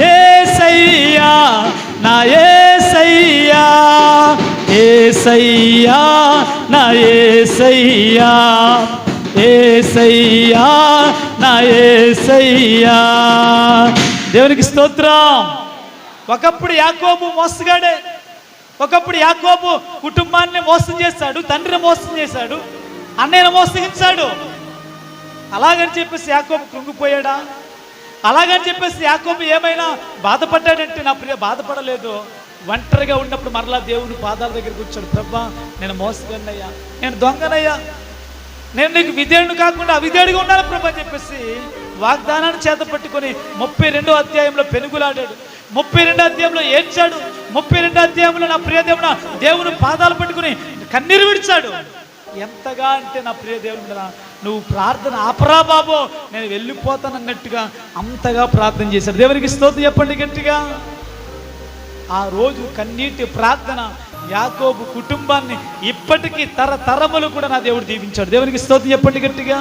యేసయ్యా నా యేసయ్యా, యేసయ్యా నా యేసయ్యా, యేసయ్యా నా యేసయ్యా. దేవునికి స్తోత్రం. ఒకప్పుడు యాకోబు మోసగాడే. ఒకప్పుడు యాకోబు కుటుంబాన్ని మోసం చేశాడు, తండ్రిని మోసం చేశాడు, అన్నయ్యను మోసగించాడు. అలాగని చెప్పేసి యాకోబు కృంగిపోయాడా? అలాగని చెప్పేసి యాకోబు ఏమైనా బాధపడ్డాడంటే నా ప్రియ బాధపడలేదు. ఒంటరిగా ఉన్నప్పుడు మరలా దేవుని పాదాల దగ్గరికి వచ్చాడు. ప్రభా, నేను మోసగాడినయ్యా, నేను దొంగనయ్యా, నేను నీకు విధేయుడు కాకుండా అవిధేయుడిగా ఉండాలి ప్రభా అని చెప్పేసి వాగ్దానాన్ని చేత పట్టుకొని 32వ అధ్యాయంలో పెనుగులాడాడు. 32వ అధ్యాయంలో ఏడ్చాడు. 32వ అధ్యాయంలో నా ప్రియ దేవుని పాదాలు పట్టుకుని కన్నీరు విడిచాడు. ఎంతగా అంటే నా ప్రియ దేవుడు, నువ్వు ప్రార్థన ఆపరా బాబో, నేను వెళ్ళిపోతానన్నట్టుగా అంతగా ప్రార్థన చేశాడు. దేవునికి స్తోత్రం చెప్పండి గట్టిగా. ఆ రోజు కన్నీటి ప్రార్థన యాకోబు కుటుంబాన్ని ఇప్పటికీ తరతరములు కూడా నా దేవుడు దీవించాడు. దేవునికి స్తోత్రం చెప్పండి గట్టిగా.